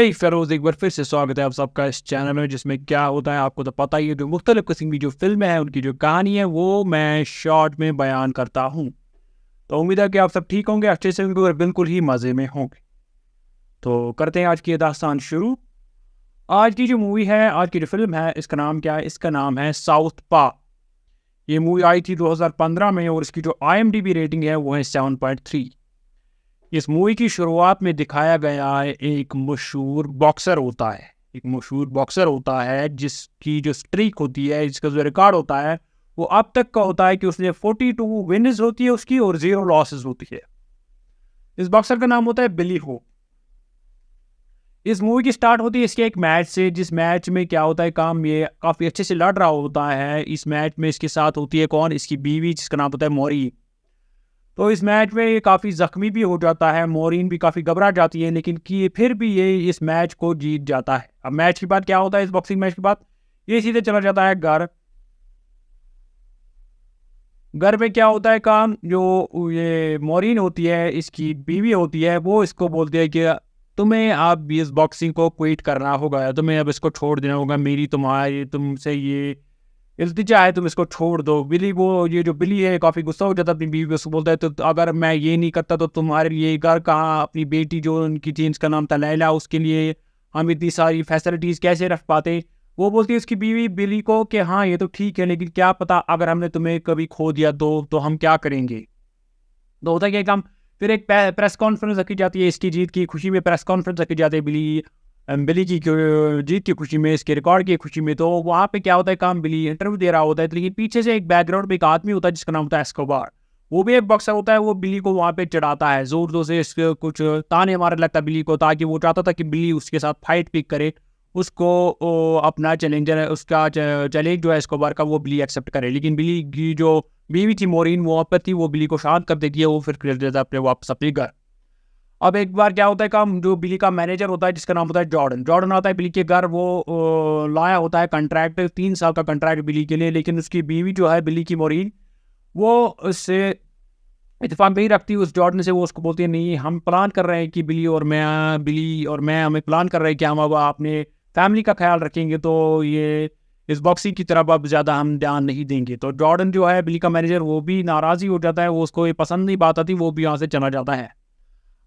हे फेरोज, एक बार फिर से स्वागत है आप सबका इस चैनल में, जिसमें क्या होता है आपको तो पता ही है। जो मुख्तलिफ किस्म की जो फिल्में हैं, उनकी जो कहानी है वो मैं शॉर्ट में बयान करता हूँ। तो उम्मीद है कि आप सब ठीक होंगे, अच्छे से होंगे और बिल्कुल ही मज़े में होंगे। तो करते हैं आज की ये दास्तान शुरू। आज की जो मूवी है, आज की जो फिल्म है, इसका नाम क्या है? इसका नाम है साउथ पार्क। ये मूवी आई थी 2015 में और इसकी जो IMDb रेटिंग है वो है 7.3। इस मूवी की शुरुआत में दिखाया गया है एक मशहूर बॉक्सर होता है। एक मशहूर बॉक्सर होता है जिसकी जो स्ट्रीक होती है, जिसका जो रिकॉर्ड होता है वो अब तक का होता है कि उसने 42 विन्स होती है उसकी और 0 लॉसेस होती है। इस बॉक्सर का नाम होता है बिली हो। इस मूवी की स्टार्ट होती है इसके एक मैच से, जिस मैच में क्या होता है काम, ये काफ़ी अच्छे से लड़ रहा होता है। इस मैच में इसके साथ होती है कौन? इसकी बीवी, जिसका नाम होता है मॉरी। तो इस मैच में ये काफ़ी ज़ख्मी भी हो जाता है, मॉरीन भी काफ़ी घबरा जाती है, लेकिन कि फिर भी ये इस मैच को जीत जाता है। अब मैच के बाद क्या होता है? इस बॉक्सिंग मैच के बाद ये सीधे चला जाता है घर। घर में क्या होता है काम, जो ये मॉरीन होती है, इसकी बीवी होती है, वो इसको बोलती है कि तुम्हें अब इस बॉक्सिंग को क्विट करना होगा, तुम्हें अब इसको छोड़ देना होगा। मेरी तुम्हारी तुमसे ये इल्तिजा है, तुम इसको छोड़ दो। बिली, वो ये जो बिली है, काफ़ी गुस्सा हो जाता है अपनी बीवी पे। उसको बोलता है तो अगर मैं ये नहीं करता तो तुम्हारे लिए घर कहाँ, अपनी बेटी जो उनकी थी, इसका नाम था लैला, उसके लिए हम इतनी सारी फैसिलिटीज़ कैसे रख पाते। वो बोलती है उसकी बीवी बिली को कि हाँ ये तो ठीक है, लेकिन क्या पता अगर हमने तुम्हें कभी खो दिया तो हम क्या करेंगे। तो होता क्या काम, फिर एक प्रेस कॉन्फ्रेंस रखी जाती है। इसकी जीत की खुशी में प्रेस कॉन्फ्रेंस रखी जाती है बिली की जीत की खुशी में, इसके रिकॉर्ड की खुशी में। तो वहाँ पे क्या होता है काम, बिली इंटरव्यू दे रहा होता है, लेकिन पीछे से एक बैकग्राउंड में एक आदमी होता है जिसका नाम होता है एस्कोबार। वो भी एक बॉक्सर होता है। वो बिली को वहाँ पे चढ़ाता है, जोर जोर से इसके कुछ ताने मारने लगता है बिली को, ताकि वो चाहता था कि बिली उसके साथ फाइट पिक करे, उसको अपना चैलेंजर है, उसका चैलेंज जो है एस्कोबार का, वो बिली एक्सेप्ट करे। लेकिन बिली की जो बीवी थी मॉरीन, वो वहाँ पर थी, वो बिली को शांत कर देती है। वो फिर चले जाता है अपने वापस अपने घर। अब एक बार क्या होता है काम, जो बिली का मैनेजर होता है जिसका नाम होता है जॉर्डन, जॉर्डन आता है बिली के घर। वो लाया होता है कॉन्ट्रैक्ट, 3 साल का कॉन्ट्रैक्ट बिली के लिए। लेकिन उसकी बीवी जो है बिली की मॉरीन, वो उससे इत्तेफाक नहीं रखती उस जॉर्डन से। वो उसको बोलती है नहीं, हम प्लान कर रहे हैं कि बिली और मैं हमें प्लान कर रहे हैं कि हम अब अपने फैमिली का ख्याल रखेंगे, तो ये इस बॉक्सिंग की तरफ अब ज़्यादा हम ध्यान नहीं देंगे। तो जॉर्डन जो है बिली का मैनेजर, वो भी नाराज़ी हो जाता है, वो उसको ये पसंद नहीं बात आती, वो भी यहाँ से चला जाता है।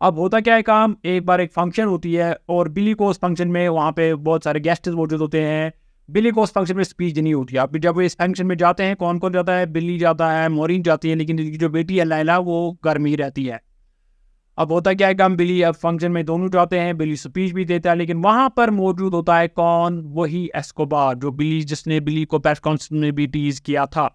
अब होता क्या है काम, एक बार एक फंक्शन होती है और बिली को उस फंक्शन में, वहाँ पे बहुत सारे गेस्ट्स मौजूद होते हैं। बिली को उस फंक्शन में स्पीच देनी होती है। अब जब वो इस फंक्शन में जाते हैं, कौन कौन जाता है? बिली जाता है, मॉरीन जाती है, लेकिन इनकी जो बेटी है लैला, वो घर में ही रहती है। अब होता क्या है काम, बिली अब फंक्शन में दोनों जाते हैं, बिली स्पीच भी देता है, लेकिन वहाँ पर मौजूद होता है कौन? वही एस्कोबार, जो बिली, जिसने बिली को प्रेस कॉन्फ्रेंस में भी टीज किया था।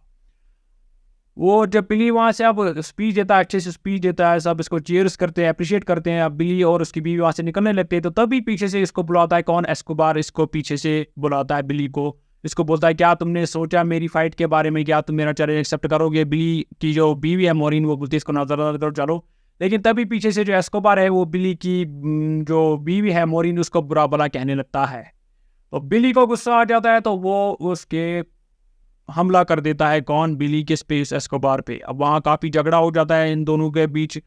वो जब बिली वहाँ से अब स्पीच देता है, अच्छे से स्पीच देता है, सब इसको चीयर्स करते हैं, अप्रिशिएट करते हैं। अब बिली और उसकी बीवी वहाँ से निकलने लगते हैं, तो तभी पीछे से इसको बुलाता है कौन? एस्कोबार इसको पीछे से बुलाता है बिली को। इसको बोलता है क्या तुमने सोचा मेरी फाइट के बारे में, क्या तुम मेरा चैलेंज एक्सेप्ट करोगे? बिली की जो बीवी है मॉरीन, वो बोलती है इसको नजर करो चलो। लेकिन तभी पीछे से जो एस्कोबार है, वो बिली की जो बीवी है मॉरीन, उसको बुरा भला कहने लगता है। तो बिली को गुस्सा आ जाता है, तो वो उसके हमला कर देता है कौन? बिली के स्पेस एस्कोबार पे। अब वहाँ काफ़ी झगड़ा हो जाता है इन दोनों के बीच,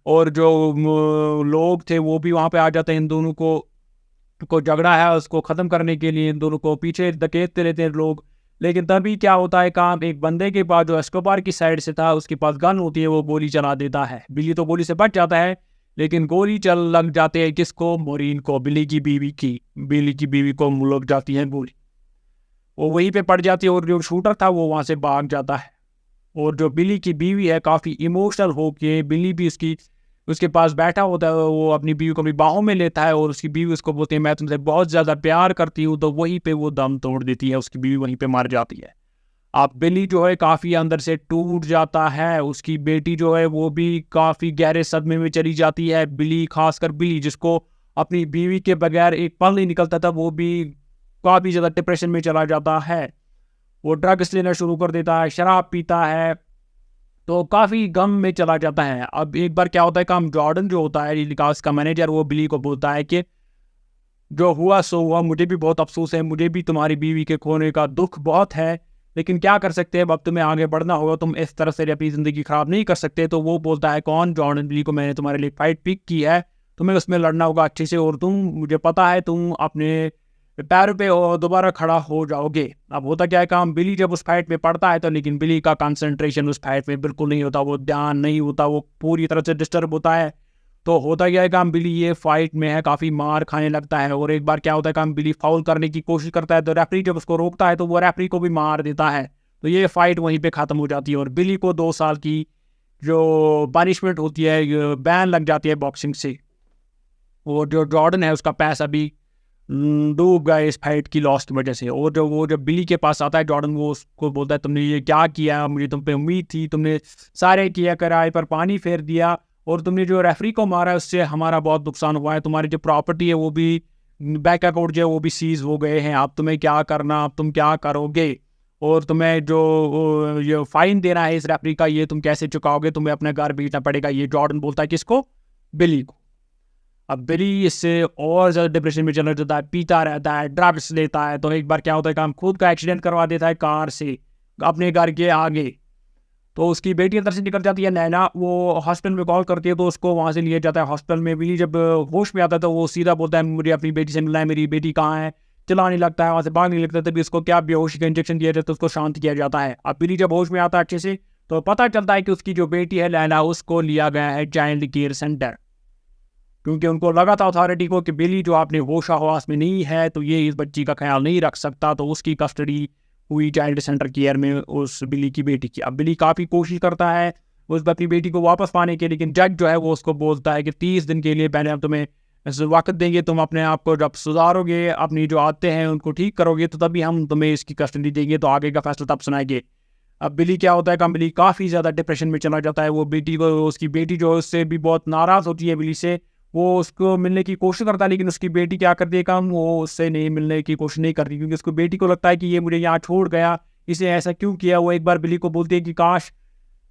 और जो लोग थे वो भी वहाँ पे आ जाते हैं। इन दोनों को झगड़ा है उसको ख़त्म करने के लिए इन दोनों को पीछे धकेलते रहते हैं लोग। लेकिन तभी क्या होता है काम, एक बंदे के पास जो एस्कोबार की साइड से था, उसके पास गन होती है, वो गोली चला देता है। बिली तो गोली से बच जाता है, लेकिन गोली चल लग जाते हैं किसको? मॉरीन को, बिली की बीवी को लग जाती है गोली। वो वहीं पे पड़ जाती है और जो शूटर था वो वहाँ से भाग जाता है। और जो बिली की बीवी है, काफ़ी इमोशनल होके, बिली भी उसके पास बैठा होता है, वो अपनी बीवी को अपनी बाहों में लेता है और उसकी बीवी उसको बोलती है मैं तुमसे बहुत ज़्यादा प्यार करती हूँ। तो वहीं पे वो दम तोड़ देती है, उसकी बीवी वहीं पे मर जाती है। अब बिली जो है काफ़ी अंदर से टूट जाता है। उसकी बेटी जो है वो भी काफ़ी गहरे सदमे में चली जाती है। बिली, खासकर बिली, जिसको अपनी बीवी के बगैर एक पल नहीं निकलता था, वो भी काफ़ी ज़्यादा डिप्रेशन में चला जाता है। वो ड्रग्स लेना शुरू कर देता है, शराब पीता है, तो काफ़ी गम में चला जाता है। अब एक बार क्या होता है काम, जॉर्डन जो होता है विकास का मैनेजर, वो बिली को बोलता है कि जो हुआ सो हुआ, मुझे भी बहुत अफसोस है, मुझे भी तुम्हारी बीवी के खोने का दुख बहुत है, लेकिन क्या कर सकते हैं, अब तुम्हें आगे बढ़ना होगा, तुम इस तरह से अपनी ज़िंदगी ख़राब नहीं कर सकते। तो वो बोलता है कौन? जॉर्डन बिली को, मैंने तुम्हारे लिए फ़ाइट पिक की है, तुम्हें उसमें लड़ना होगा अच्छे से, और तुम, मुझे पता है तुम अपने पैरों पे दोबारा खड़ा हो जाओगे। अब होता क्या है काम, बिली जब उस फाइट में पड़ता है तो लेकिन बिली का कंसंट्रेशन उस फाइट में बिल्कुल नहीं होता, वो ध्यान नहीं होता, वो पूरी तरह से डिस्टर्ब होता है। तो होता क्या है काम, बिली ये फाइट में है काफ़ी मार खाने लगता है, और एक बार क्या होता है काम, बिली फाउल करने की कोशिश करता है तो रेफरी जब उसको रोकता है तो वो रेफरी को भी मार देता है। तो ये फाइट वहीं पे ख़त्म हो जाती है और बिली को 2 साल की जो पनिशमेंट होती है, बैन लग जाती है बॉक्सिंग से। और जो जॉर्डन है उसका पैसा भी डूब गया इस फाइट की लॉस की वजह से। और जब बिली के पास आता है जॉर्डन, वो उसको बोलता है तुमने ये क्या किया, मुझे तुम पे उम्मीद थी, तुमने सारे किया कराए पर पानी फेर दिया, और तुमने जो रेफरी को मारा है उससे हमारा बहुत नुकसान हुआ है, तुम्हारी जो प्रॉपर्टी है वो भी, बैंक अकाउंट जो है वो भी सीज हो गए हैं, अब तुम्हें क्या करना, अब तुम क्या करोगे, और तुम्हें जो ये फाइन देना है इस रेफरी का ये तुम कैसे चुकाओगे, तुम्हें अपना घर बेचना पड़ेगा। ये जॉर्डन बोलता है किसको, बिली को। अब बिली इससे और ज़्यादा डिप्रेशन में चला जाता है, पीता रहता है, ड्रग्स लेता है। तो एक बार क्या होता है काम, खुद का एक्सीडेंट करवा देता है कार से अपने घर के आगे। तो उसकी बेटी अंदर से निकल जाती है नैना, वो हॉस्पिटल में कॉल करती है तो उसको वहाँ से लिया जाता है हॉस्पिटल में। बिली जब होश में आता है तो वो सीधा बोलता है मुझे अपनी बेटी से मिलना है, मेरी बेटी कहाँ है, चिल्लाने लगता है, वहाँ से भागने लगता है। तभी उसको क्या बेहोशी का इंजेक्शन दिया जाता है, उसको शांत किया जाता है। अब बिली जब होश में आता है अच्छे से तो पता चलता है कि उसकी जो बेटी है नैना, उसको लिया गया है चाइल्ड केयर सेंटर, क्योंकि उनको लगा था अथॉरिटी को कि बिली जो आपने होशा हवास में नहीं है तो ये इस बच्ची का ख्याल नहीं रख सकता। तो उसकी कस्टडी हुई चाइल्ड सेंटर केयर में उस बिली की बेटी की। अब बिली काफ़ी कोशिश करता है उस अपनी बेटी को वापस पाने के, लेकिन जज जो है वो उसको बोलता है कि 30 दिन के लिए पहले हम तुम्हें वक्त देंगे, तुम अपने आप को जब सुधारोगे, अपनी जो आते हैं उनको ठीक करोगे, तो तभी हम तुम्हें इसकी कस्टडी देंगे, तो आगे का फैसला तब सुनाएंगे। अब बिली क्या होता है कि बिली काफ़ी ज़्यादा डिप्रेशन में चला जाता है। वो बेटी को, उसकी बेटी जो है उससे भी बहुत नाराज़ होती है बिली से, वो उसको मिलने की कोशिश करता है, लेकिन उसकी बेटी क्या करती है काम, वो उससे नहीं मिलने की कोशिश नहीं करती, क्योंकि उसको बेटी को लगता है कि ये मुझे यहाँ छोड़ गया, इसे ऐसा क्यों किया। वो एक बार बिली को बोलती है कि काश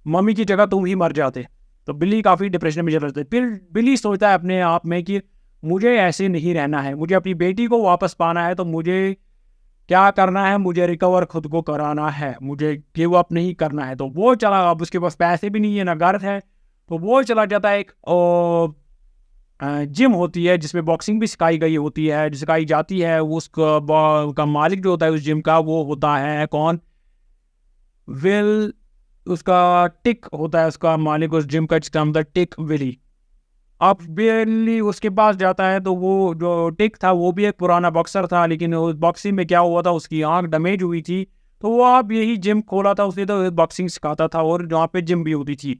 मम्मी की जगह तुम ही मर जाते। तो बिली काफ़ी डिप्रेशन में चल रहे थे। फिर बिली सोचता है अपने आप में कि मुझे ऐसे नहीं रहना है, मुझे अपनी बेटी को वापस पाना है, तो मुझे क्या करना है, मुझे रिकवर खुद को कराना है, मुझे गिव अप नहीं करना है। तो वो चला, अब उसके पास पैसे भी नहीं है ना घर है, तो वो चला जाता है एक जिम होती है जिसमें बॉक्सिंग भी सिखाई गई होती है, सिखाई जाती है। उसका का मालिक जो होता है उस जिम का, वो होता है कौन, विल, उसका टिक होता है उसका मालिक उस जिम का, जिसका नाम था टिक विली। अब बिली उसके पास जाता है तो वो जो टिक था वो भी एक पुराना बॉक्सर था, लेकिन उस बॉक्सिंग में क्या हुआ था, उसकी आंख डैमेज हुई थी, तो वो अब यही जिम खोला था उसने, तो बॉक्सिंग सिखाता था और जहाँ पे जिम भी होती थी।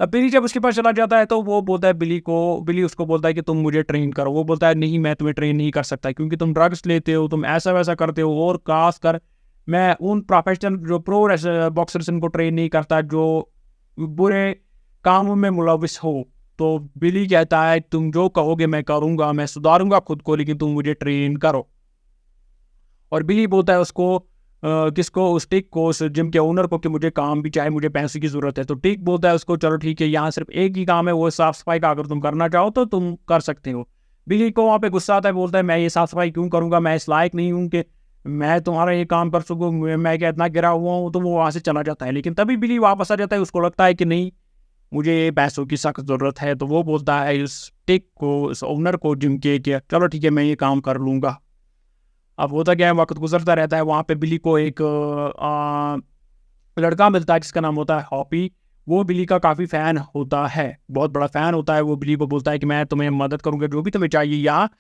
अब बिली जब उसके पास चला जाता है तो वो बोलता है बिली उसको बोलता है कि तुम मुझे ट्रेन करो। वो बोलता है नहीं, मैं तुम्हें ट्रेन नहीं कर सकता, क्योंकि तुम ड्रग्स लेते हो, तुम ऐसा वैसा करते हो, और खास कर मैं उन प्रोफेशनल जो प्रो बॉक्सर्स इनको ट्रेन नहीं करता जो बुरे कामों में मुलविस हो। तो बिली कहता है तुम जो कहोगे मैं करूँगा, मैं सुधारूंगा खुद को, लेकिन तुम मुझे ट्रेन करो। और बिली बोलता है उसको किसको, उस टिक को, उस जिम के ओनर को, कि मुझे काम भी चाहिए, मुझे पैसे की ज़रूरत है। तो टिक बोलता है उसको चलो ठीक है, यहाँ सिर्फ एक ही काम है, वो साफ़ सफाई का, अगर तुम करना चाहो तो तुम कर सकते हो। बिली को वहाँ पे गुस्सा आता है, बोलता है मैं ये साफ़ सफाई क्यों करूँगा, मैं इस लायक नहीं हूँ कि मैं तुम्हारा ये काम कर सकूँ, मैं क्या इतना गिरा हुआ हूँ। तो वो वहाँ से चला जाता है, लेकिन तभी बिली वापस आ जाता है, उसको लगता है कि नहीं, मुझे पैसों की सख्त ज़रूरत है। तो वो बोलता है इस टिक को, इस ओनर को जिम के, कि चलो ठीक है मैं ये काम कर लूँगा। अब होता क्या है, वक्त गुजरता रहता है, वहाँ पे बिली को एक लड़का मिलता है जिसका नाम होता है हॉपी। वो बिली का काफ़ी फ़ैन होता है, बहुत बड़ा फ़ैन होता है। वो बिली को बोलता है कि मैं तुम्हें मदद करूँगा, जो भी तुम्हें चाहिए यहाँ।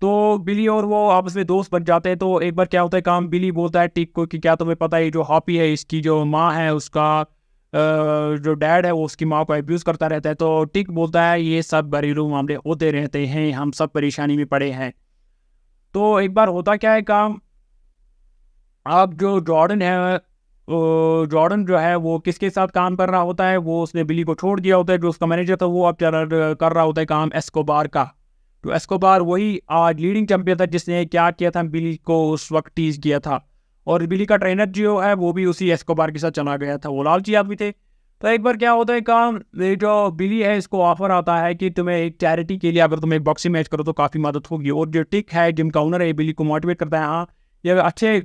तो बिली और वो आपस में दोस्त बन जाते हैं। तो एक बार क्या होता है काम, बिली बोलता है टिक को कि क्या तुम्हें पता है, जो हॉपी है इसकी जो माँ है, उसका जो डैड है वो उसकी माँ को अब्यूज़ करता रहता है। तो टिक बोलता है ये सब घरेलू मामले होते रहते हैं, हम सब परेशानी में पड़े हैं। तो एक बार होता क्या है काम, अब जो जॉर्डन है, जॉर्डन जो है वो किसके साथ काम कर रहा होता है, वो उसने बिली को छोड़ दिया होता है। जो उसका मैनेजर था वो अब कर रहा होता है काम एस्कोबार का। तो एस्कोबार वही आज लीडिंग चैंपियन था जिसने क्या किया था, बिली को उस वक्त टीज किया था। और बिली का ट्रेनर जो है वो भी उसी एस्कोबार के साथ चला गया था, वो लालची आदमी थे। तो एक बार क्या होता है काम, ये जो बिली है इसको ऑफर आता है कि तुम्हें एक चैरिटी के लिए अगर तुम एक बॉक्सिंग मैच करो तो काफ़ी मदद होगी। और जो टिक है जिम का ओनर है, बिली को मोटिवेट करता है, हाँ ये अच्छे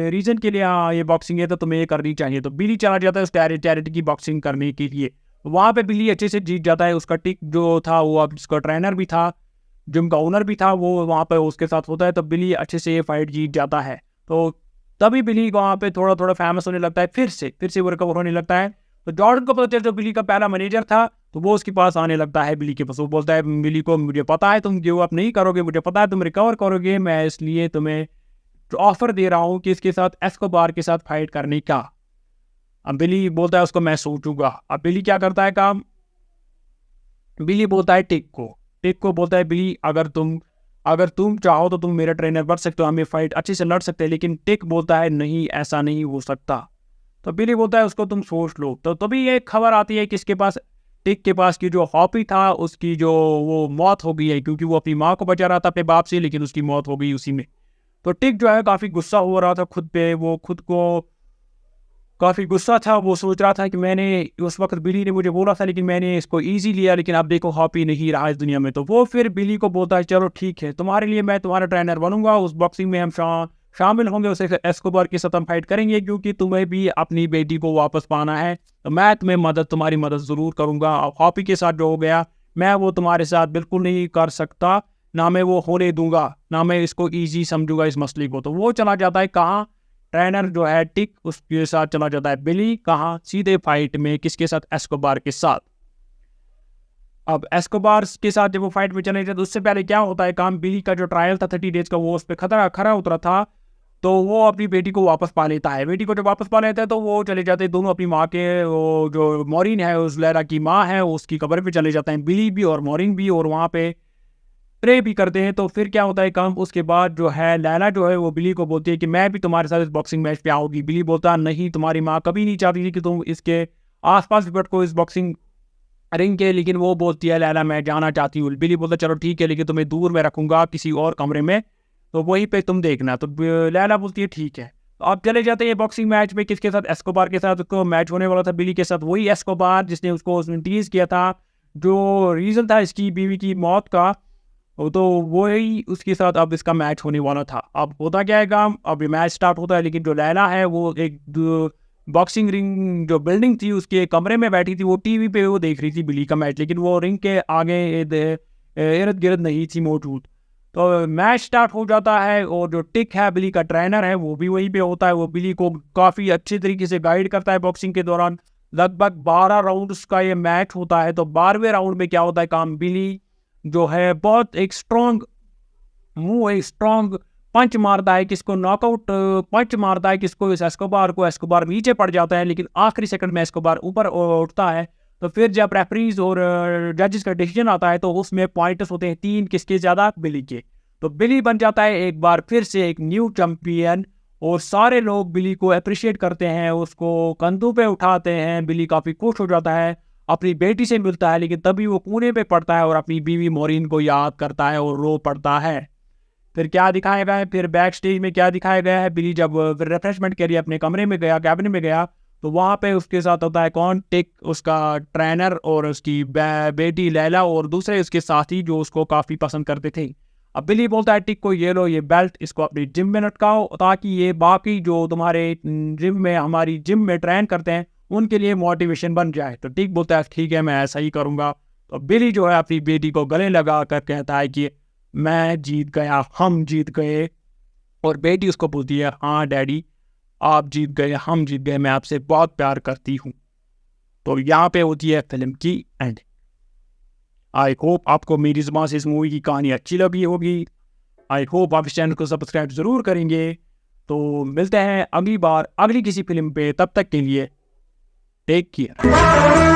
रीज़न के लिए, हाँ ये बॉक्सिंग है तो तुम्हें ये करनी चाहिए। तो बिली चला जाता है उस चैरिटी की बॉक्सिंग करने के लिए। वहाँ पे बिली अच्छे से जीत जाता है। उसका टिक जो था वो अब जिसका ट्रेनर भी था, जिम का ओनर भी था, वो वहाँ पे उसके साथ होता है, तो बिली अच्छे से ये फाइट जीत जाता है। तो तभी बिली को वहाँ पे थोड़ा थोड़ा फेमस होने लगता है, फिर से वो रिकवर होने लगता है। तो जॉर्डन को पता चलता है बिली का पहला मैनेजर था, तो वो उसके पास आने लगता है बिली के पास। वो बोलता है बिली को, मुझे पता है तुम गिव अप नहीं करोगे, मुझे पता है तुम रिकवर करोगे, मैं इसलिए तुम्हें ऑफर दे रहा हूँ कि इसके साथ एस्कोबार के साथ फाइट करने का। अब बिली बोलता है उसको मैं सोचूंगा। अब बिली क्या करता है काम, बिली बोलता है टिक को बोलता है बिली अगर तुम चाहो तो तुम मेरा ट्रेनर बन सकते हो, हम ये फाइट अच्छे से लड़ सकते हैं। लेकिन टिक बोलता है नहीं, ऐसा नहीं हो सकता। तो बिली बोलता है उसको तुम सोच लो। तो तभी ये खबर आती है कि इसके पास, टिक के पास की जो हॉपी था उसकी जो वो मौत हो गई है, क्योंकि वो अपनी माँ को बचा रहा था अपने बाप से, लेकिन उसकी मौत हो गई उसी में। तो टिक जो है काफ़ी गुस्सा हो रहा था खुद पे, वो खुद को काफ़ी गुस्सा था। वो सोच रहा था कि मैंने उस वक्त बिली ने मुझे बोला था, लेकिन मैंने इसको इजी लिया, लेकिन अब देखो हॉपी नहीं रहा इस दुनिया में। तो वो फिर बिली को बोलता है चलो ठीक है, तुम्हारे लिए मैं तुम्हारा ट्रेनर बनूंगा, उस बॉक्सिंग में हम शामिल होंगे, उसे एस्कोबार के साथ हम फाइट करेंगे, क्योंकि तुम्हें भी अपनी बेटी को वापस पाना है। तो मैं तुम्हारी मदद ज़रूर करूँगा। अब हॉपी के साथ जो हो गया, मैं वो तुम्हारे साथ बिल्कुल नहीं कर सकता, ना मैं वो होने दूंगा, ना मैं इसको ईजी समझूंगा इस मसले को। तो वो चला जाता है कहाँ, ट्रेनर जो है टिक, उसके साथ चला जाता है बिली, कहाँ, सीधे फाइट में, किसके साथ, एस्कोबार के साथ। अब एस्कोबार के साथ जब वो फाइट में चले जाते तो उससे पहले क्या होता है काम, बिली का जो ट्रायल था 30 डेज का, वो उस पर खरा उतरा था। तो वो अपनी बेटी को वापस पा लेता है। बेटी को जब वापस पा लेता है तो वो चले जाते हैं दोनों अपनी माँ के, वो जो मॉरिन है, उस लैला की माँ है, उसकी कब्र पे चले जाते हैं, बिली भी और मॉरिन भी, और वहाँ पे प्रे भी करते हैं। तो फिर क्या होता है काम, उसके बाद जो है लैला जो है वो बिली को बोलती है कि मैं भी तुम्हारे साथ इस बॉक्सिंग मैच पे आऊंगी। बिली बोलता है नहीं, तुम्हारी माँ कभी नहीं चाहती थी कि तुम इसके आसपास भी भटको इस बॉक्सिंग रिंग के, लेकिन वो बोलती है लैला मैं जाना चाहती हूँ। बिली बोलता है चलो ठीक है, लेकिन तुम्हें दूर में रखूंगा किसी और कमरे में, तो वहीं पे तुम देखना। तो लैला बोलती है ठीक है। तो आप चले जाते हैं बॉक्सिंग मैच में, किसके साथ, एस्कोबार के साथ। उसको मैच होने वाला था बिली के साथ, वही एस्कोबार जिसने उसको टीज किया था, जो रीज़न था इसकी बीवी की मौत का, वो तो वही उसके साथ अब इसका मैच होने वाला था। अब होता क्या है काम, अब ये मैच स्टार्ट होता है, लेकिन जो लैला है वो एक बॉक्सिंग रिंग जो बिल्डिंग थी उसके कमरे में बैठी थी, वो टीवी पे वो देख रही थी बिली का मैच, लेकिन वो रिंग के आगे इर्द गिर्द नहीं थी मौजूद। तो मैच स्टार्ट हो जाता है, और जो टिक है बिली का ट्रेनर है वो भी वहीं पे होता है। वो बिली को काफ़ी अच्छे तरीके से गाइड करता है बॉक्सिंग के दौरान। लगभग 12 राउंड्स का ये मैच होता है। तो 12वें राउंड में क्या होता है काम, बिली जो है बहुत एक स्ट्रॉन्ग पंच मारता है, किसको नॉकआउट पंच मारता है, किसको, इस एस्कोबार नीचे पड़ जाता है, लेकिन आखिरी सेकंड में एस्कोबार ऊपर उठता है। तो फिर जब रेफरीज और जजेस का डिसीजन आता है तो उसमें पॉइंट्स होते हैं 3, किसके ज़्यादा, बिली के। तो बिली बन जाता है एक बार फिर से एक न्यू चैंपियन, और सारे लोग बिली को अप्रिशिएट करते हैं, उसको कंधों पे उठाते हैं। बिली काफ़ी खुश हो जाता है, अपनी बेटी से मिलता है, लेकिन तभी वो कोने पे पड़ता है और अपनी बीवी मोरिन को याद करता है और रो पड़ता है। फिर क्या दिखाया गया है, फिर बैक स्टेज में क्या दिखाया गया है, बिली जब रिफ्रेशमेंट के लिए अपने कमरे में गया, कैबिन में गया, तो वहाँ पे उसके साथ होता है कौन, टिक, उसका ट्रेनर, और उसकी बेटी लैला, और दूसरे उसके साथी जो उसको काफ़ी पसंद करते थे। अब बिली बोलता है टिक को, ये लो ये बेल्ट, इसको अपनी जिम में लटकाओ, ताकि ये बाकी जो तुम्हारे हमारी जिम में ट्रेन करते हैं उनके लिए मोटिवेशन बन जाए। तो टिक बोलता है ठीक है, मैं ऐसा ही करूँगा। तो बिली जो है अपनी बेटी को गले लगा कर कहता है कि मैं जीत गया, हम जीत गए। और बेटी उसको बोलती है हाँ डैडी, आप जीत गए, हम जीत गए, मैं आपसे बहुत प्यार करती हूँ। तो यहाँ पे होती है फिल्म की एंड। आई होप आपको मेरी ज़ुबान से इस मूवी की कहानी अच्छी लगी होगी। आई होप आप इस चैनल को सब्सक्राइब ज़रूर करेंगे। तो मिलते हैं अगली बार अगली किसी फिल्म पे, तब तक के लिए टेक केयर।